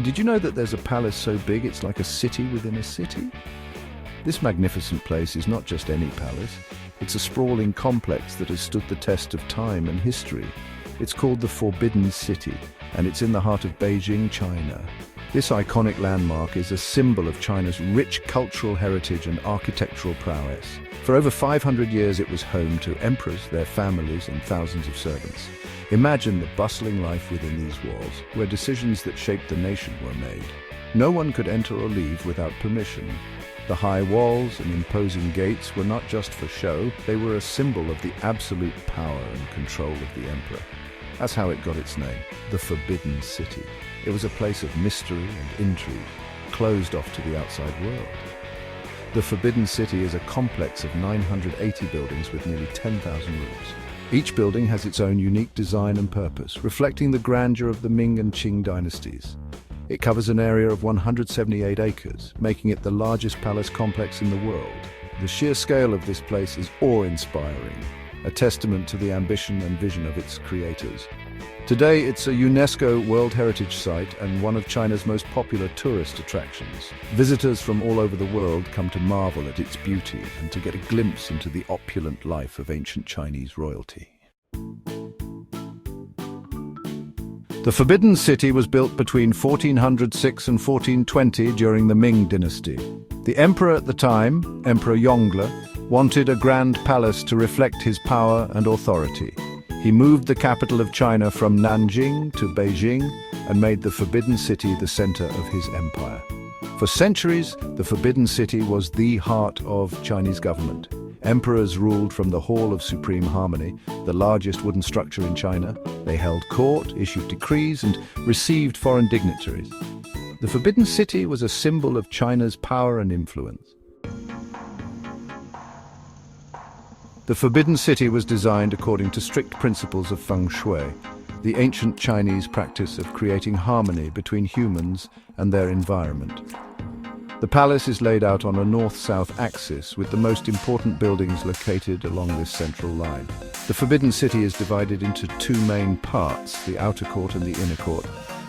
Did you know that there's a palace so big it's like a city within a city? This magnificent place is not just any palace. It's a sprawling complex that has stood the test of time and history. It's called the Forbidden City, and it's in the heart of Beijing, China. This iconic landmark is a symbol of China's rich cultural heritage and architectural prowess. For over 500 years it was home to emperors, their families, and thousands of servants. Imagine the bustling life within these walls, where decisions that shaped the nation were made. No one could enter or leave without permission. The high walls and imposing gates were not just for show, they were a symbol of the absolute power and control of the emperor. That's how it got its name, the Forbidden City. It was a place of mystery and intrigue, closed off to the outside world. The Forbidden City is a complex of 980 buildings with nearly 10,000 rooms. Each building has its own unique design and purpose, reflecting the grandeur of the Ming and Qing dynasties. It covers an area of 178 acres, making it the largest palace complex in the world. The sheer scale of this place is awe-inspiring, a testament to the ambition and vision of its creators. Today, it's a UNESCO World Heritage Site and one of China's most popular tourist attractions. Visitors from all over the world come to marvel at its beauty and to get a glimpse into the opulent life of ancient Chinese royalty. The Forbidden City was built between 1406 and 1420 during the Ming dynasty. The emperor at the time, Emperor Yongle, wanted a grand palace to reflect his power and authority. He moved the capital of China from Nanjing to Beijing and made the Forbidden City the center of his empire. For centuries, the Forbidden City was the heart of Chinese government. Emperors ruled from the Hall of Supreme Harmony, the largest wooden structure in China. They held court, issued decrees, and received foreign dignitaries. The Forbidden City was a symbol of China's power and influence. The Forbidden City was designed according to strict principles of feng shui, the ancient Chinese practice of creating harmony between humans and their environment. The palace is laid out on a north-south axis, with the most important buildings located along this central line. The Forbidden City is divided into two main parts, the outer court and the inner court.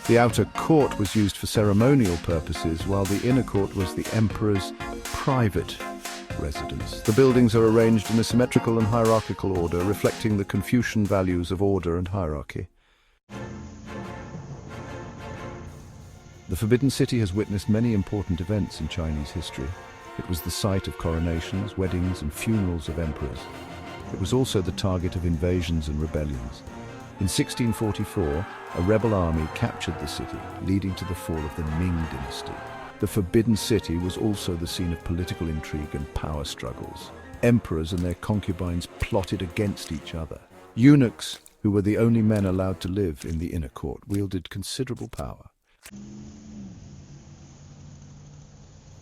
The outer court was used for ceremonial purposes, while the inner court was the emperor's private residence. The buildings are arranged in a symmetrical and hierarchical order, reflecting the Confucian values of order and hierarchy. The Forbidden City has witnessed many important events in Chinese history. It was the site of coronations, weddings, and funerals of emperors. It was also the target of invasions and rebellions. In 1644, a rebel army captured the city, leading to the fall of the Ming dynasty. The Forbidden City was also the scene of political intrigue and power struggles. Emperors and their concubines plotted against each other. Eunuchs, who were the only men allowed to live in the inner court, wielded considerable power.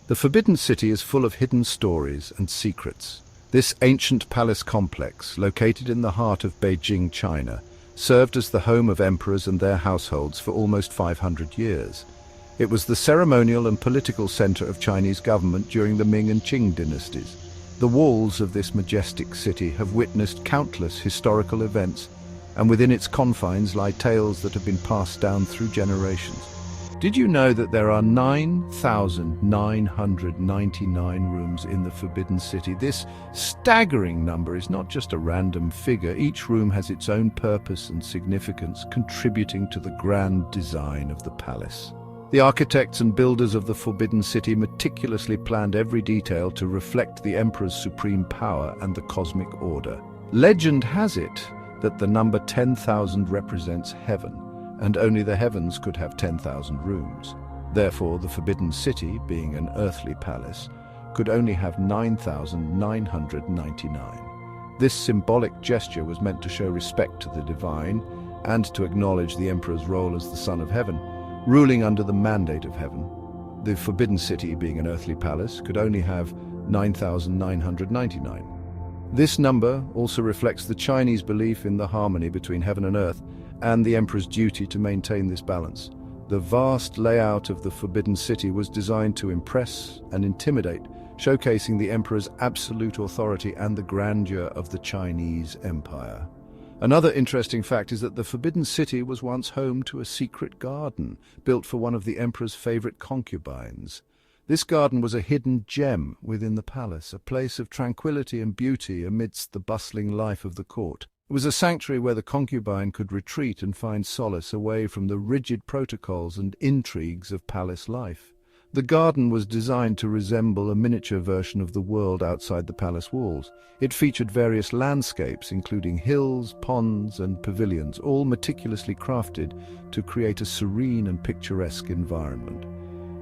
The Forbidden City is full of hidden stories and secrets. This ancient palace complex, located in the heart of Beijing, China, served as the home of emperors and their households for almost 500 years. It was the ceremonial and political center of Chinese government during the Ming and Qing dynasties. The walls of this majestic city have witnessed countless historical events, and within its confines lie tales that have been passed down through generations. Did you know that there are 9,999 rooms in the Forbidden City? This staggering number is not just a random figure. Each room has its own purpose and significance, contributing to the grand design of the palace. The architects and builders of the Forbidden City meticulously planned every detail to reflect the emperor's supreme power and the cosmic order. Legend has it that the number 10,000 represents heaven, and only the heavens could have 10,000 rooms. Therefore, the Forbidden City, being an earthly palace, could only have 9,999. This symbolic gesture was meant to show respect to the divine and to acknowledge the emperor's role as the son of heaven, ruling under the mandate of heaven. The Forbidden City, being an earthly palace, could only have 9,999. This number also reflects the Chinese belief in the harmony between heaven and earth, and the emperor's duty to maintain this balance. The vast layout of the Forbidden City was designed to impress and intimidate, showcasing the emperor's absolute authority and the grandeur of the Chinese empire. Another interesting fact is that the Forbidden City was once home to a secret garden, built for one of the emperor's favorite concubines. This garden was a hidden gem within the palace, a place of tranquility and beauty amidst the bustling life of the court. It was a sanctuary where the concubine could retreat and find solace away from the rigid protocols and intrigues of palace life. The garden was designed to resemble a miniature version of the world outside the palace walls. It featured various landscapes, including hills, ponds, and pavilions, all meticulously crafted to create a serene and picturesque environment.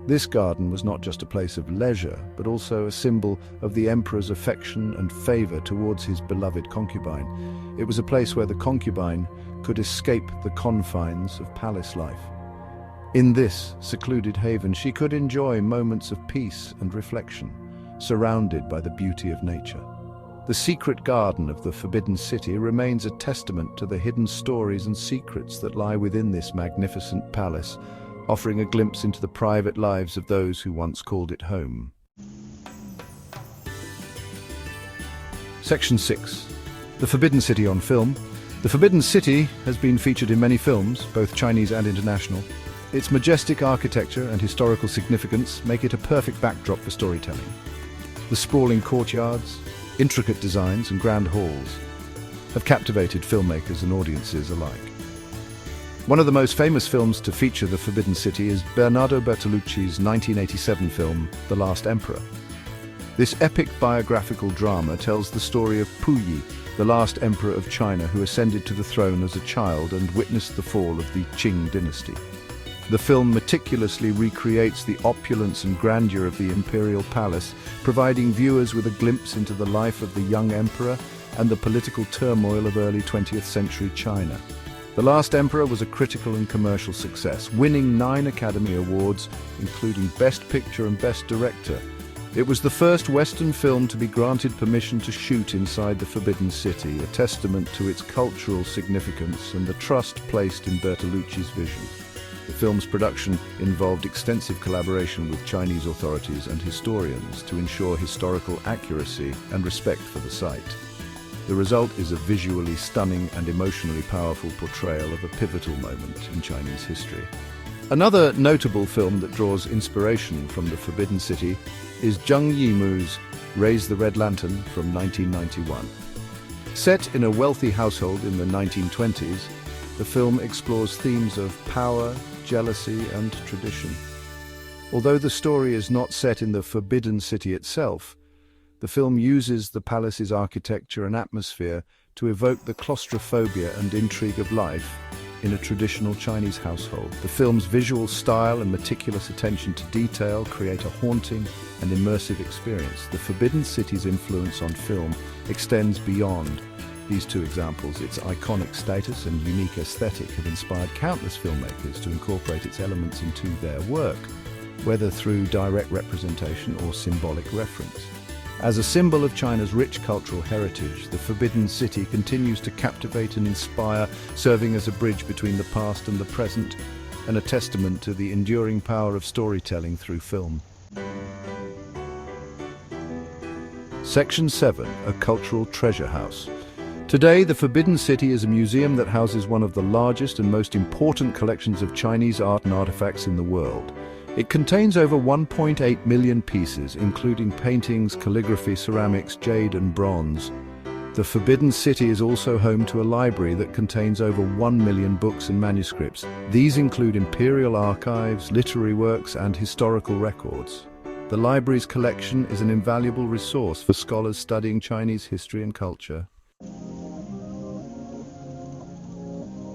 This garden was not just a place of leisure, but also a symbol of the emperor's affection and favor towards his beloved concubine. It was a place where the concubine could escape the confines of palace life. In this secluded haven, she could enjoy moments of peace and reflection, surrounded by the beauty of nature. The secret garden of the Forbidden City remains a testament to the hidden stories and secrets that lie within this magnificent palace, offering a glimpse into the private lives of those who once called it home. Section 6. The Forbidden City on film. The Forbidden City has been featured in many films, both Chinese and international. Its majestic architecture and historical significance make it a perfect backdrop for storytelling. The sprawling courtyards, intricate designs, and grand halls have captivated filmmakers and audiences alike. One of the most famous films to feature the Forbidden City is Bernardo Bertolucci's 1987 film, The Last Emperor. This epic biographical drama tells the story of Puyi, the last emperor of China who ascended to the throne as a child and witnessed the fall of the Qing dynasty. The film meticulously recreates the opulence and grandeur of the Imperial Palace, providing viewers with a glimpse into the life of the young emperor and the political turmoil of early 20th century China. The Last Emperor was a critical and commercial success, winning 9 Academy Awards, including Best Picture and Best Director. It was the first Western film to be granted permission to shoot inside the Forbidden City, a testament to its cultural significance and the trust placed in Bertolucci's vision. The film's production involved extensive collaboration with Chinese authorities and historians to ensure historical accuracy and respect for the site. The result is a visually stunning and emotionally powerful portrayal of a pivotal moment in Chinese history. Another notable film that draws inspiration from the Forbidden City is Zheng Yimou's Raise the Red Lantern from 1991. Set in a wealthy household in the 1920s, the film explores themes of power, jealousy, and tradition. Although the story is not set in the Forbidden City itself, the film uses the palace's architecture and atmosphere to evoke the claustrophobia and intrigue of life in a traditional Chinese household. The film's visual style and meticulous attention to detail create a haunting and immersive experience. The Forbidden City's influence on film extends beyond these two examples. Its iconic status and unique aesthetic have inspired countless filmmakers to incorporate its elements into their work, whether through direct representation or symbolic reference. As a symbol of China's rich cultural heritage, the Forbidden City continues to captivate and inspire, serving as a bridge between the past and the present, and a testament to the enduring power of storytelling through film. Section 7. A cultural treasure house. Today, the Forbidden City is a museum that houses one of the largest and most important collections of Chinese art and artifacts in the world. It contains over 1.8 million pieces, including paintings, calligraphy, ceramics, jade, and bronze. The Forbidden City is also home to a library that contains over 1 million books and manuscripts. These include imperial archives, literary works, and historical records. The library's collection is an invaluable resource for scholars studying Chinese history and culture.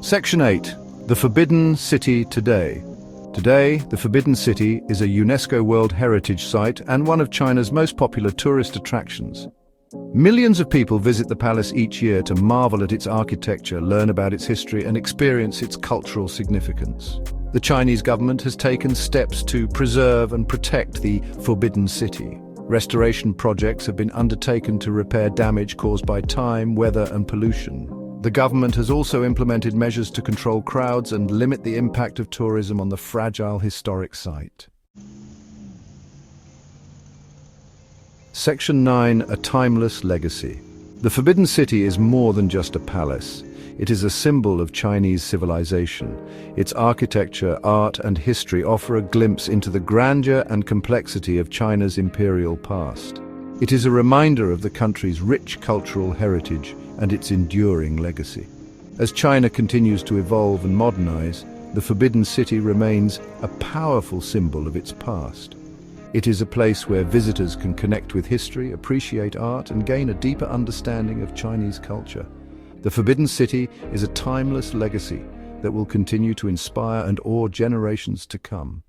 Section 8. The Forbidden City today. Today, the Forbidden City is a UNESCO World Heritage Site and one of China's most popular tourist attractions. Millions of people visit the palace each year to marvel at its architecture, learn about its history, and experience its cultural significance. The Chinese government has taken steps to preserve and protect the Forbidden City. Restoration projects have been undertaken to repair damage caused by time, weather, and pollution. The government has also implemented measures to control crowds and limit the impact of tourism on the fragile historic site. Section 9. A timeless legacy. The Forbidden City is more than just a palace. It is a symbol of Chinese civilization. Its architecture, art, and history offer a glimpse into the grandeur and complexity of China's imperial past. It is a reminder of the country's rich cultural heritage and its enduring legacy. As China continues to evolve and modernize, the Forbidden City remains a powerful symbol of its past. It is a place where visitors can connect with history, appreciate art, and gain a deeper understanding of Chinese culture. The Forbidden City is a timeless legacy that will continue to inspire and awe generations to come.